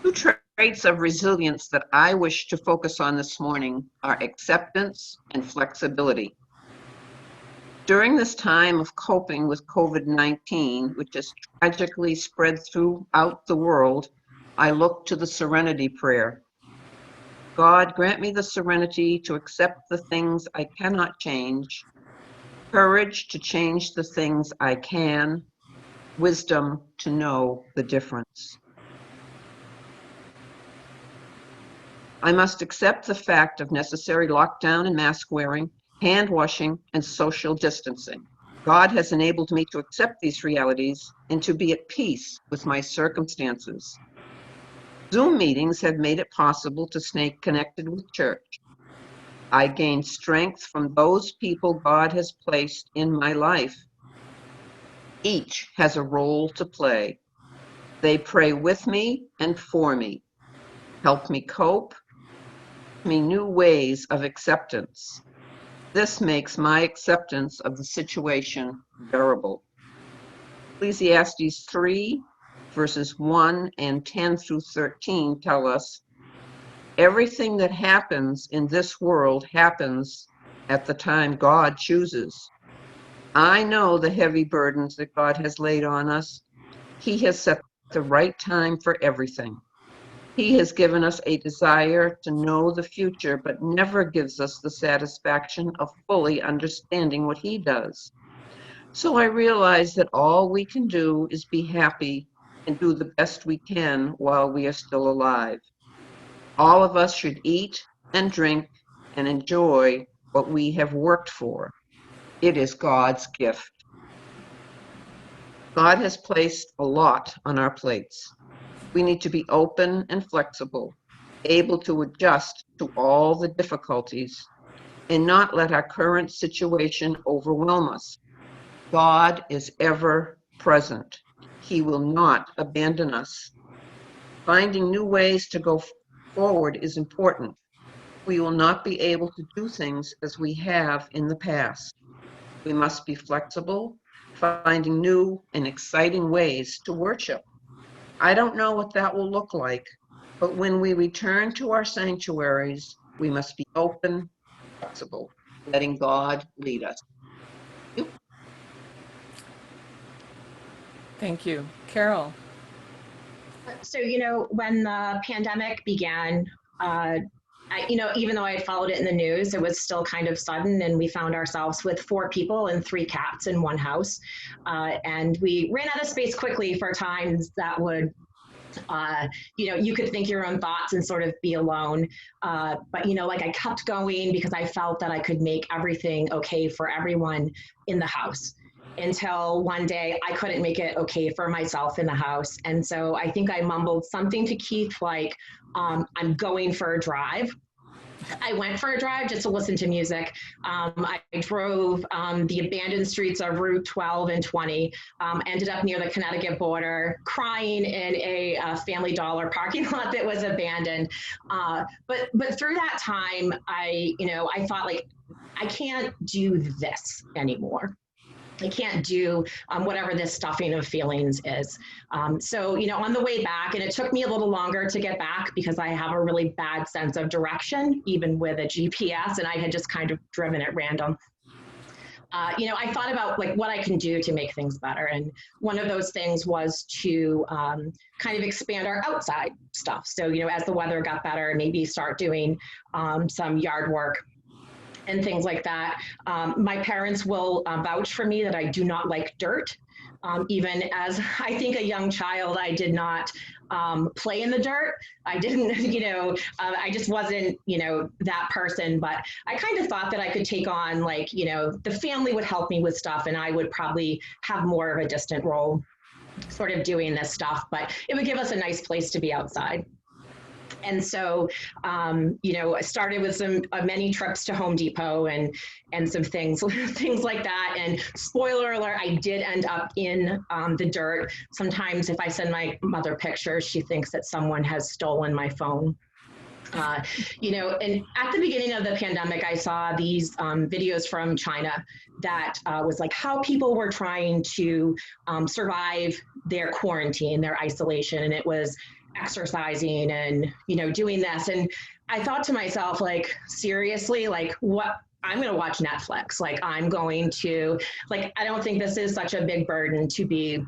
Two traits of resilience that I wish to focus on this morning are acceptance and flexibility. During this time of coping with COVID-19, which has tragically spread throughout the world, I look to the serenity prayer. God, grant me the serenity to accept the things I cannot change, courage to change the things I can, wisdom to know the difference. I must accept the fact of necessary lockdown and mask wearing, hand washing, and social distancing. God has enabled me to accept these realities and to be at peace with my circumstances. Zoom meetings have made it possible to stay connected with church. I gain strength from those people God has placed in my life. Each has a role to play. They pray with me and for me, help me cope, me new ways of acceptance. This makes my acceptance of the situation bearable. Ecclesiastes 3, verses 1 and 10 through 13 tell us, everything that happens in this world happens at the time God chooses. I know the heavy burdens that God has laid on us. He has set the right time for everything. He has given us a desire to know the future, but never gives us the satisfaction of fully understanding what He does. So I realize that all we can do is be happy and do the best we can while we are still alive. All of us should eat and drink and enjoy what we have worked for. It is God's gift. God has placed a lot on our plates. We need to be open and flexible, able to adjust to all the difficulties, and not let our current situation overwhelm us. God is ever present. He will not abandon us. Finding new ways to go forward is important. We will not be able to do things as we have in the past. We must be flexible, finding new and exciting ways to worship. I don't know what that will look like, but when we return to our sanctuaries, we must be open, flexible, letting God lead us. Thank you. Carol. So, when the pandemic began, even though I had followed it in the news, it was still kind of sudden, and we found ourselves with 4 people and 3 cats in one house. And we ran out of space quickly for times that would you could think your own thoughts and sort of be alone. But, like I kept going because I felt that I could make everything okay for everyone in the house until one day I couldn't make it okay for myself in the house. And so I think I mumbled something to Keith like, I'm going for a drive. I went for a drive just to listen to music. I drove the abandoned streets of Route 12 and 20, ended up near the Connecticut border, crying in a Family Dollar parking lot that was abandoned. But through that time, I thought like, I can't do this anymore. I can't do whatever this stuffing of feelings is. So, on the way back, and it took me a little longer to get back because I have a really bad sense of direction, even with a GPS, and I had just kind of driven at random. I thought about like what I can do to make things better. And one of those things was to kind of expand our outside stuff. So, as the weather got better, maybe start doing some yard work and things like that. My parents will vouch for me that I do not like dirt. Even as I think a young child, I did not play in the dirt. I didn't, I just wasn't, that person. But I kind of thought that I could take on like, the family would help me with stuff and I would probably have more of a distant role sort of doing this stuff, but it would give us a nice place to be outside. And so, I started with some many trips to Home Depot and some things things like that. And spoiler alert, I did end up in the dirt. Sometimes, if I send my mother pictures, she thinks that someone has stolen my phone. And at the beginning of the pandemic, I saw these videos from China that was like how people were trying to survive their quarantine, their isolation, and it was exercising and, you know, doing this. And I thought to myself, like, seriously, like, what? I'm going to watch Netflix. Like, I'm going to, like, I don't think this is such a big burden to be,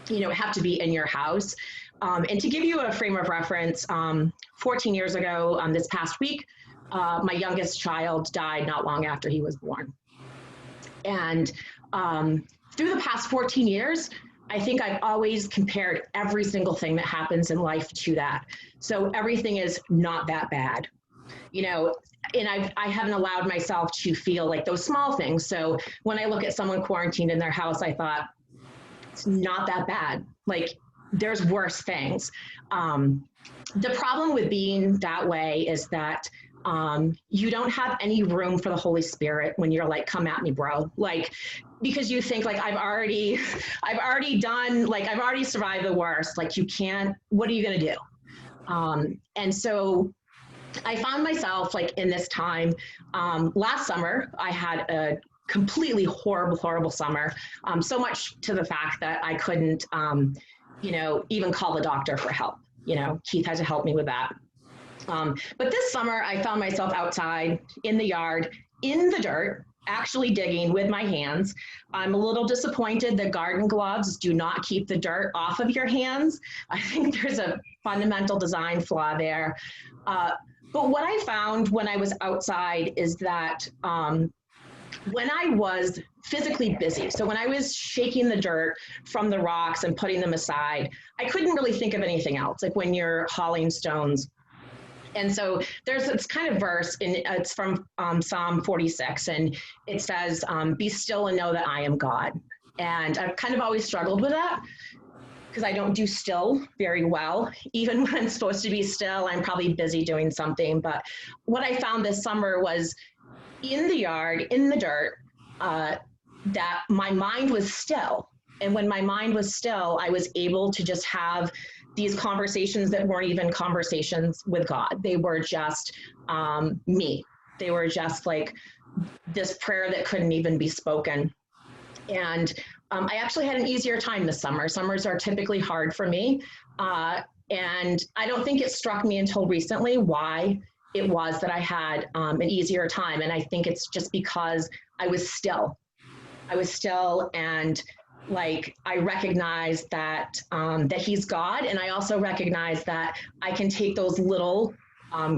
you know, have to be in your house. And to give you a frame of reference, 14 years ago, this past week, my youngest child died not long after he was born. And through the past 14 years, I think I've always compared every single thing that happens in life to that. So everything is not that bad, you know, and I haven't allowed myself to feel like those small things. So when I look at someone quarantined in their house, I thought, it's not that bad. Like, there's worse things. The problem with being that way is that you don't have any room for the Holy Spirit when you're like, come at me, bro. Like, because you think like, I've already done, like, I've already survived the worst. Like, you can't, what are you going to do? And so I found myself like in this time, last summer, I had a completely horrible summer. So much to the fact that I couldn't, you know, even call the doctor for help. You know, Keith had to help me with that. But this summer, I found myself outside in the yard, in the dirt, actually digging with my hands. I'm a little disappointed that garden gloves do not keep the dirt off of your hands. I think there's a fundamental design flaw there. But what I found when I was outside is that when I was physically busy, so when I was shaking the dirt from the rocks and putting them aside, I couldn't really think of anything else, like when you're hauling stones. And so there's this kind of verse, and it's from Psalm 46, and it says, be still and know that I am God. And I've kind of always struggled with that because I don't do still very well. Even when I'm supposed to be still, I'm probably busy doing something. But what I found this summer was in the yard, in the dirt, that my mind was still. And when my mind was still, I was able to just have these conversations that weren't even conversations with God. They were just me. They were just like this prayer that couldn't even be spoken. And I actually had an easier time this summer. Summers are typically hard for me. And I don't think it struck me until recently why it was that I had an easier time. And I think it's just because I was still. And like, I recognize that that he's God, and I also recognize that I can take those little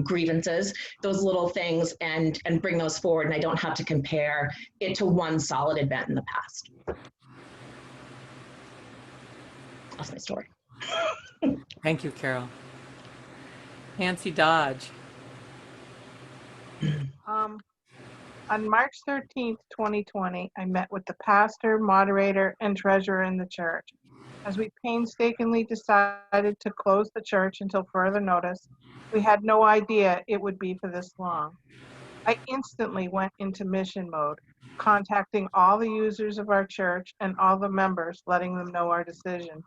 grievances, those little things, and bring those forward, and I don't have to compare it to one solid event in the past. That's my story. Thank you, Carol. Nancy Dodge. On March 13th, 2020, I met with the pastor, moderator, and treasurer in the church. As we painstakingly decided to close the church until further notice, we had no idea it would be for this long. I instantly went into mission mode, contacting all the users of our church and all the members, letting them know our decision.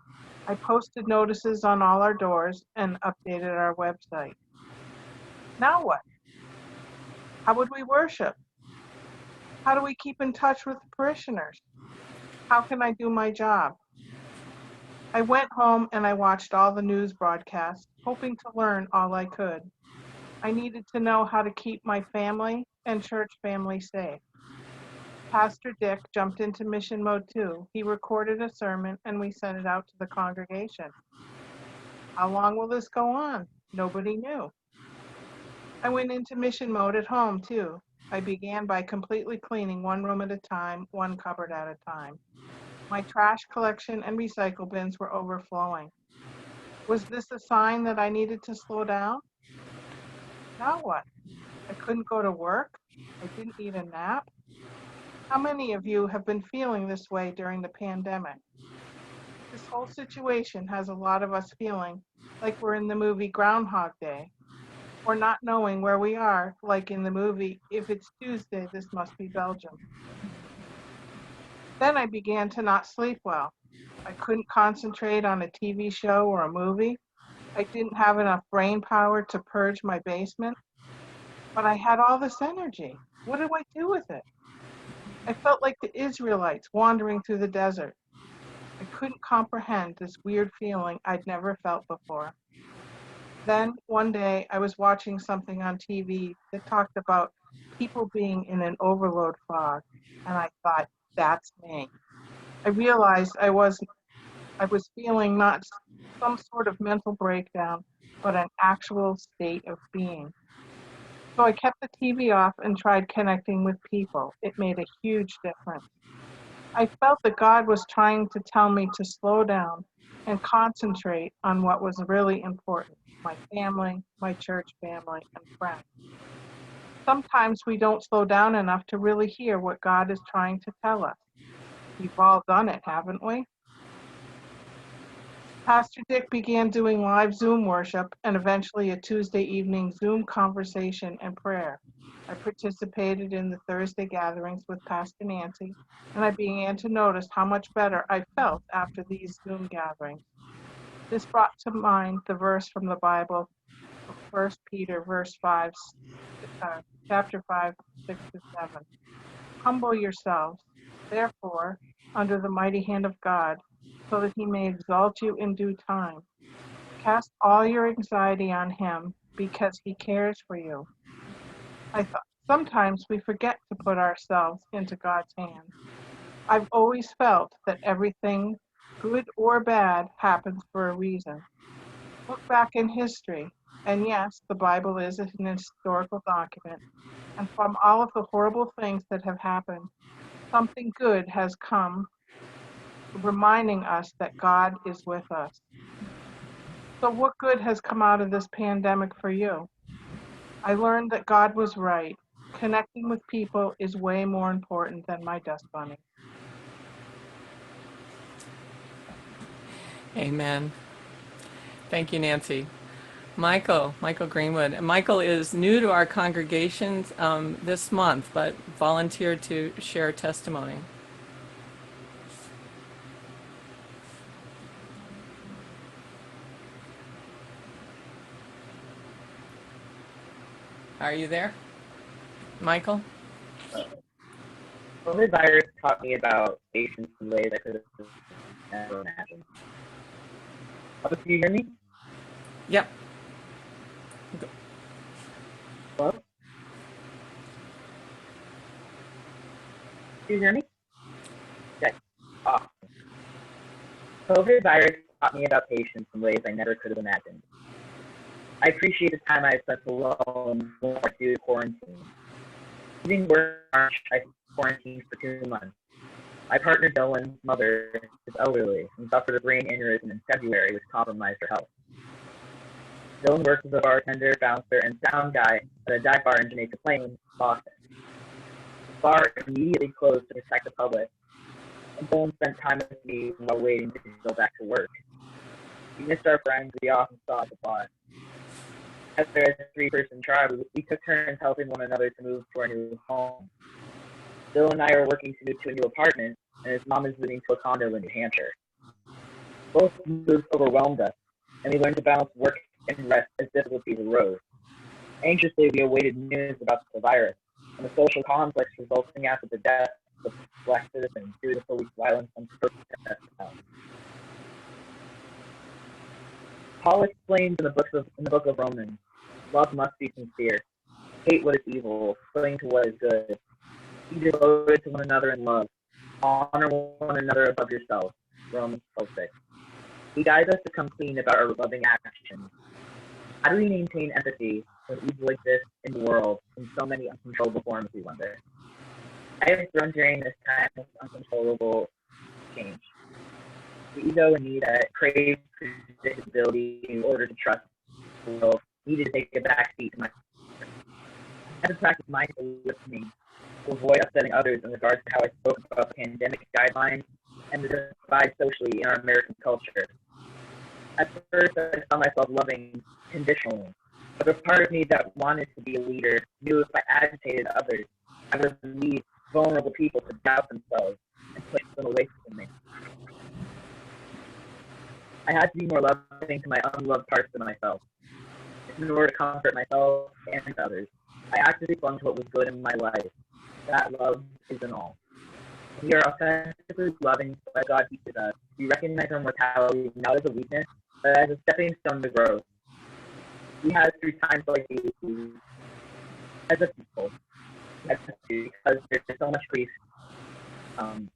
I posted notices on all our doors and updated our website. Now what? How would we worship? How do we keep in touch with parishioners? How can I do my job? I went home and I watched all the news broadcasts, hoping to learn all I could. I needed to know how to keep my family and church family safe. Pastor Dick jumped into mission mode too. He recorded a sermon and we sent it out to the congregation. How long will this go on? Nobody knew. I went into mission mode at home too. I began by completely cleaning one room at a time, one cupboard at a time. My trash collection and recycle bins were overflowing. Was this a sign that I needed to slow down? Now what? I couldn't go to work? I didn't eat a nap? How many of you have been feeling this way during the pandemic? This whole situation has a lot of us feeling like we're in the movie Groundhog Day, or not knowing where we are, like in the movie, if it's Tuesday, this must be Belgium. Then I began to not sleep well. I couldn't concentrate on a TV show or a movie. I didn't have enough brain power to purge my basement. But I had all this energy. What do I do with it? I felt like the Israelites wandering through the desert. I couldn't comprehend this weird feeling I'd never felt before. Then one day I was watching something on TV that talked about people being in an overload fog, and I thought, that's me. I realized I was feeling not some sort of mental breakdown, but an actual state of being. So I kept the TV off and tried connecting with people. It made a huge difference. I felt that God was trying to tell me to slow down and concentrate on what was really important, my family, my church family, and friends. Sometimes we don't slow down enough to really hear what God is trying to tell us. We've all done it, haven't we? Pastor Dick began doing live Zoom worship and eventually a Tuesday evening Zoom conversation and prayer. I participated in the Thursday gatherings with Pastor Nancy, and I began to notice how much better I felt after these Zoom gatherings. This brought to mind the verse from the Bible, 1 Peter chapter 5, 6 to 7. Humble yourselves, therefore, under the mighty hand of God, so that he may exalt you in due time. Cast all your anxiety on him because he cares for you. I thought sometimes we forget to put ourselves into God's hands. I've always felt that everything, good or bad, happens for a reason. Look back in history, and yes, the Bible is an historical document, and from all of the horrible things that have happened, something good has come, reminding us that God is with us. So what good has come out of this pandemic for you? I learned that God was right. Connecting with people is way more important than my dust bunny. Amen. Thank you, Nancy. Michael Greenwood. Michael is new to our congregation this month, but volunteered to share testimony. Are you there, Michael? COVID virus taught me about patience in ways I could have never imagined. Oh, can you hear me? Yep. Hello? Can you hear me? Okay. Awesome. COVID virus taught me about patience in ways I never could have imagined. I appreciate the time I spent alone more due to quarantine. Leaving work in March, I quarantined for 2 months. My partner Dylan's mother is elderly and suffered a brain aneurysm in February, which compromised her health. Dylan works as a bartender, bouncer, and sound guy at a dive bar in Jamaica Plain, Boston. The bar immediately closed to protect the public, and Dylan spent time with me while waiting to go back to work. We missed our friends we often saw at the bar. As there is a 3-person tribe, we took turns helping one another to move to our new home. Bill and I are working to move to a new apartment, and his mom is moving to a condo in New Hampshire. Both moves overwhelmed us, and we learned to balance work and rest as difficulties arose. Anxiously, we awaited news about the virus and the social conflicts resulting after the death of Black citizens due to police violence and protests. Paul explains in the book of Romans, love must be sincere. Hate what is evil, cling to what is good. Be devoted to one another in love. Honor one another above yourself. Romans 12:6. He guides us to come clean about our loving actions. How do we maintain empathy when evil exists in the world in so many uncontrollable forms, we wonder? I have grown during this time of uncontrollable change. The ego in me that craves predictability in order to trust the world needed to take a backseat to my. I had to practice mindful listening to avoid upsetting others in regards to how I spoke about the pandemic guidelines and the divide socially in our American culture. At first, I saw myself loving conditionally, but a part of me that wanted to be a leader knew if I agitated others, I would lead vulnerable people to doubt themselves and push them away from me. I had to be more loving to my unloved parts of myself. In order to comfort myself and others, I actively clung to what was good in my life. That love is in all. When we are authentically loving like God teaches us, we recognize our mortality not as a weakness, but as a stepping stone to growth. we have through times like these as a people, because there's so much grief, um,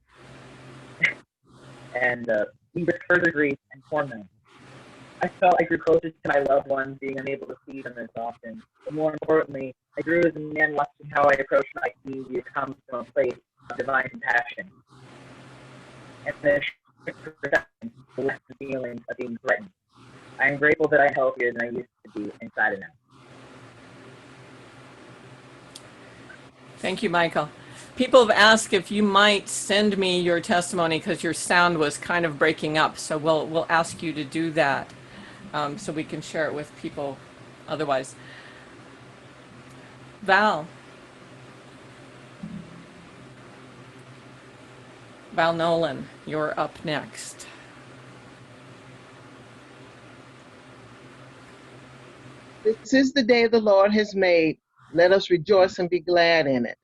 and we risk further grief and torment. I felt I grew closer to my loved ones, being unable to see them as often. But more importantly, I grew as a man watching how I approached my community to come from a place of divine compassion and the perception to lessen the feelings of being threatened. I am grateful that I'm healthier than I used to be inside and out. Thank you, Michael. People have asked if you might send me your testimony because your sound was kind of breaking up. So we'll ask you to do that so we can share it with people otherwise. Val Nolan, you're up next. This is the day the Lord has made. Let us rejoice and be glad in it.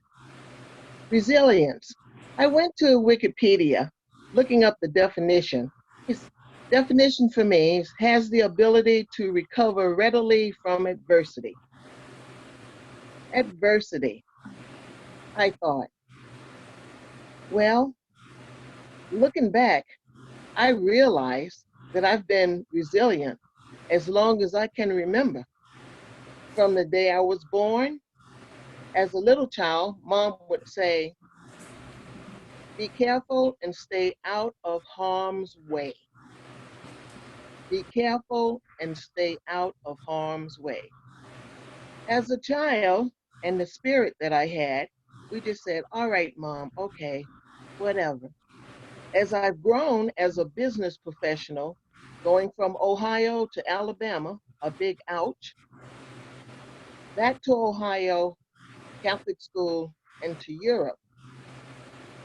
Resilience. I went to Wikipedia looking up the definition. Its definition for me has the ability to recover readily from adversity. Adversity. I thought, well, looking back, I realized that I've been resilient as long as I can remember. From the day I was born, as a little child, Mom would say, be careful and stay out of harm's way. Be careful and stay out of harm's way. As a child, and the spirit that I had, we just said, all right, Mom, okay, whatever. As I've grown as a business professional, going from Ohio to Alabama, a big ouch, back to Ohio, Catholic school, and to Europe,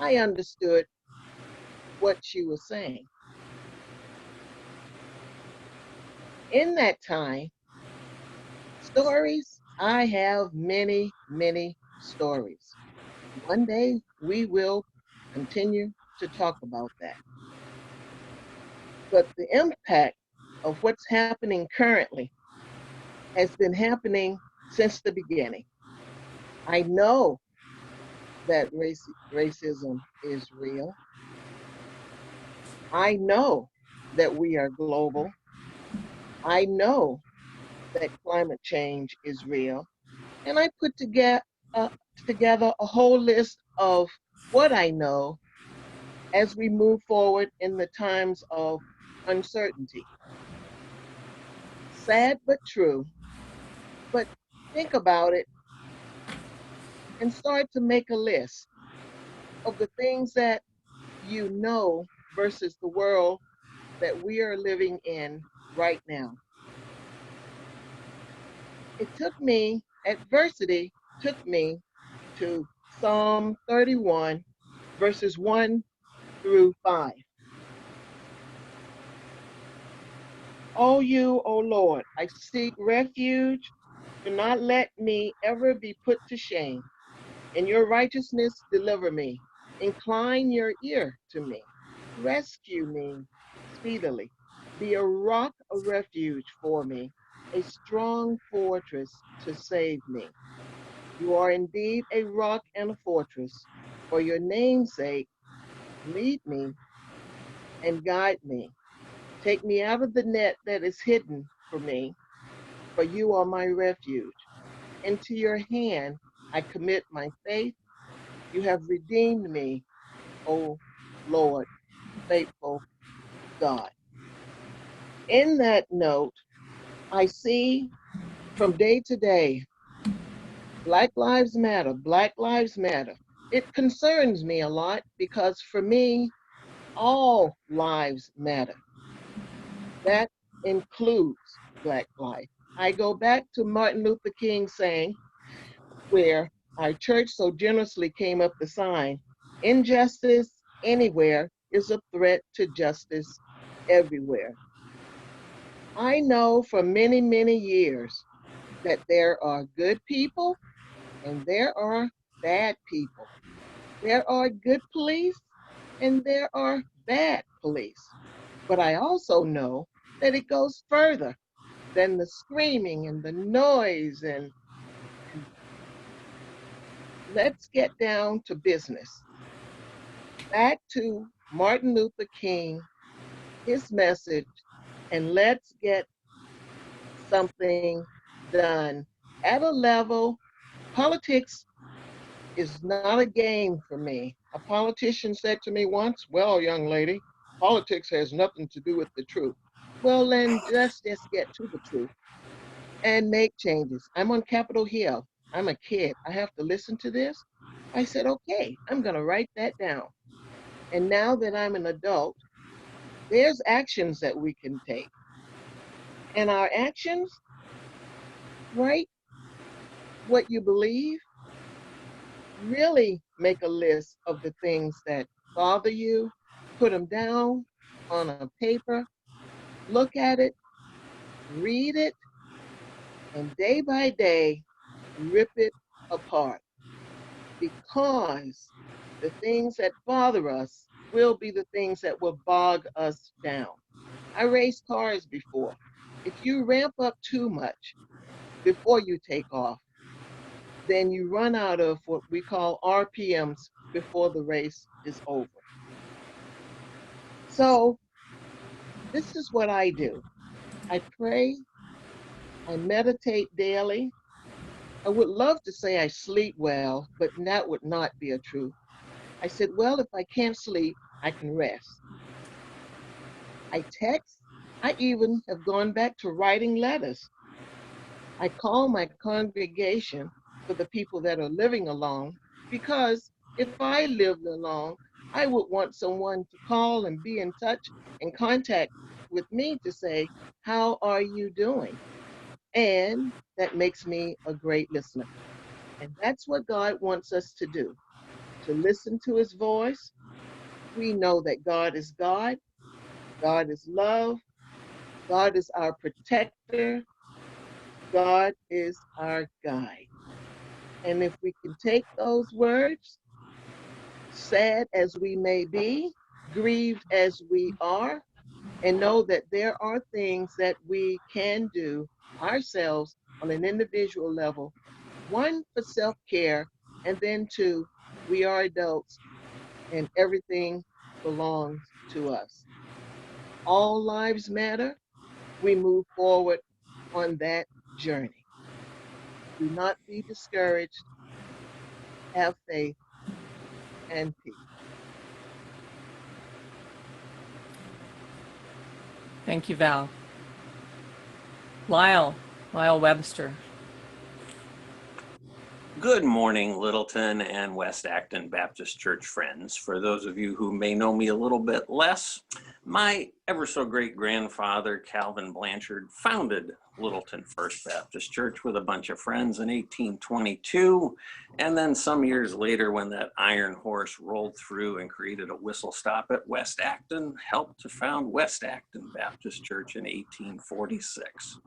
I understood what she was saying. In that time, stories, I have many, many stories. One day we will continue to talk about that. But the impact of what's happening currently has been happening since the beginning. I know that racism is real. I know that we are global. I know that climate change is real. And I put together a whole list of what I know as we move forward in the times of uncertainty. Sad but true. But think about it and start to make a list of the things that you know versus the world that we are living in right now. Adversity took me to Psalm 31, verses 1 through 5. O you, O Lord, I seek refuge. Do not let me ever be put to shame. In your righteousness, deliver me. Incline your ear to me. Rescue me speedily. Be a rock of refuge for me, a strong fortress to save me. You are indeed a rock and a fortress. For your name's sake, lead me and guide me. Take me out of the net that is hidden for me, for you are my refuge. Into your hand I commit my faith. You have redeemed me, O Lord, faithful God. In that note, I see from day to day, Black Lives Matter, Black Lives Matter. It concerns me a lot because for me, all lives matter. That includes Black life. I go back to Martin Luther King saying, where our church so generously came up the sign, injustice anywhere is a threat to justice everywhere. I know for many, many years that there are good people and there are bad people. There are good police and there are bad police. But I also know that it goes further. than the screaming and the noise. And let's get down to business. Back to Martin Luther King, his message, and let's get something done at a level. Politics is not a game for me. A politician said to me once, "Well, young lady, politics has nothing to do with the truth." Well, then let's just get to the truth and make changes. I'm on Capitol Hill. I'm a kid. I have to listen to this. I said, okay, I'm going to write that down. And now that I'm an adult, there's actions that we can take. And our actions, write what you believe, really make a list of the things that bother you, put them down on a paper, look at it, read it, and day by day, rip it apart. Because the things that bother us will be the things that will bog us down. I raced cars before. If you ramp up too much before you take off, then you run out of what we call RPMs before the race is over. So this is what I do. I pray, I meditate daily. I would love to say I sleep well, but that would not be a truth. I said, well, if I can't sleep, I can rest. I text. I even have gone back to writing letters. I call my congregation for the people that are living alone, because if I lived alone, I would want someone to call and be in touch and contact with me to say, how are you doing? And that makes me a great listener. And that's what God wants us to do, to listen to his voice. We know that God is God. God is love. God is our protector. God is our guide. And if we can take those words, sad as we may be, grieved as we are, and know that there are things that we can do ourselves on an individual level, one, for self-care, and then two, we are adults and everything belongs to us. All lives matter. We move forward on that journey. Do not be discouraged. Have faith and peace. Thank you, Val. Lyle Webster. Good morning, Littleton and West Acton Baptist Church friends. For those of you who may know me a little bit less, my ever so great grandfather, Calvin Blanchard, founded Littleton First Baptist Church with a bunch of friends in 1822. And then some years later, when that iron horse rolled through and created a whistle stop at West Acton, helped to found West Acton Baptist Church in 1846.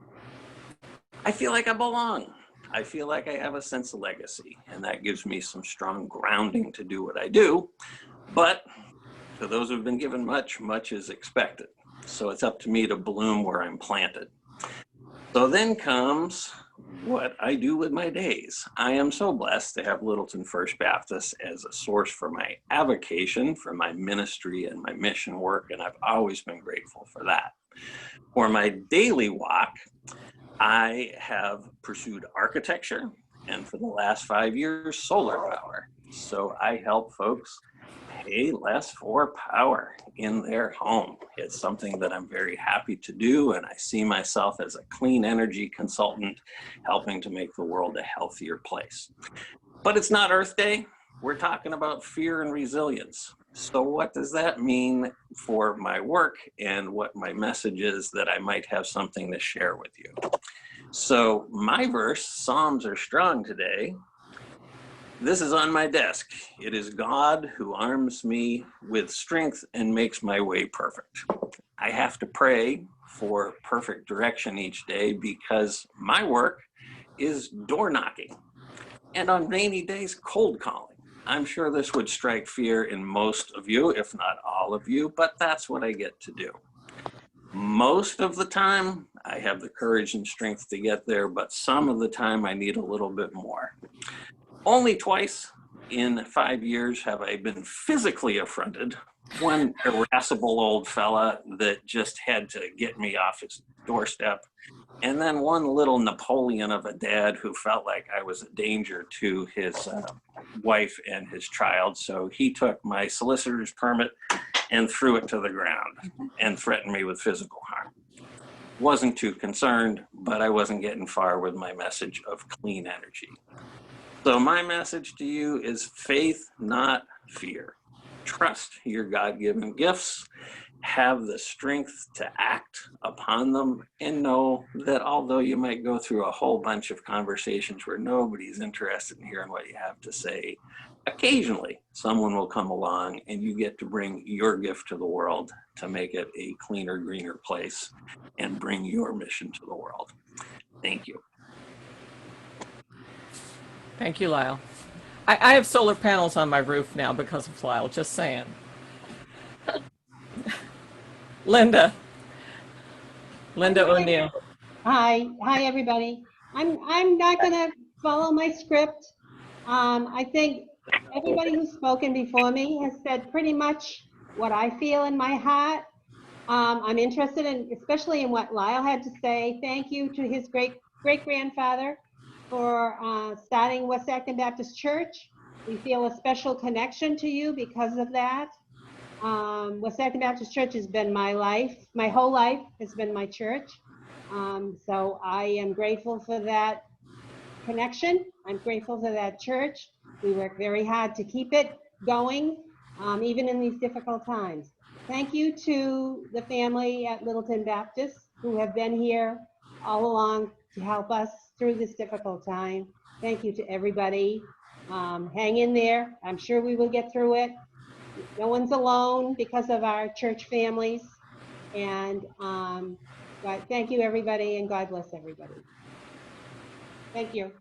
I feel like I belong. I feel like I have a sense of legacy, and that gives me some strong grounding to do what I do. But to those who've been given much, much is expected. So it's up to me to bloom where I'm planted. So then comes what I do with my days. I am so blessed to have Littleton First Baptist as a source for my avocation, for my ministry and my mission work, and I've always been grateful for that. For my daily walk, I have pursued architecture, and for the last 5 years, solar power. So I help folks pay less for power in their home. It's something that I'm very happy to do, and I see myself as a clean energy consultant helping to make the world a healthier place. But it's not Earth Day. We're talking about fear and resilience. So what does that mean for my work and what my message is that I might have something to share with you? So my verse, Psalms are strong today. This is on my desk. It is God who arms me with strength and makes my way perfect. I have to pray for perfect direction each day because my work is door knocking and on rainy days, cold calling. I'm sure this would strike fear in most of you, if not all of you, but that's what I get to do. Most of the time, I have the courage and strength to get there, but some of the time I need a little bit more. Only twice in 5 years have I been physically affronted. One irascible old fella that just had to get me off his doorstep. And then one little Napoleon of a dad who felt like I was a danger to his wife and his child. So he took my solicitor's permit and threw it to the ground and threatened me with physical harm. Wasn't too concerned, but I wasn't getting far with my message of clean energy. So my message to you is faith, not fear. Trust your God-given gifts, have the strength to act upon them, and know that although you might go through a whole bunch of conversations where nobody's interested in hearing what you have to say, occasionally someone will come along and you get to bring your gift to the world to make it a cleaner, greener place and bring your mission to the world. Thank you. Thank you, Lyle. I have solar panels on my roof now because of Lyle, just saying. Linda O'Neill. Hi, everybody. I'm not gonna follow my script. I think everybody who's spoken before me has said pretty much what I feel in my heart. I'm interested in, especially in what Lyle had to say. Thank you to his great-grandfather for starting West Acton Baptist Church. We feel a special connection to you because of that. West Acton Baptist Church has been my life. My whole life has been my church. So I am grateful for that connection. I'm grateful for that church. We work very hard to keep it going, even in these difficult times. Thank you to the family at Littleton Baptist who have been here all along to help us through this difficult time. Thank you to everybody. Hang in there. I'm sure we will get through it. No one's alone because of our church families. And thank you, everybody, and God bless everybody. Thank you.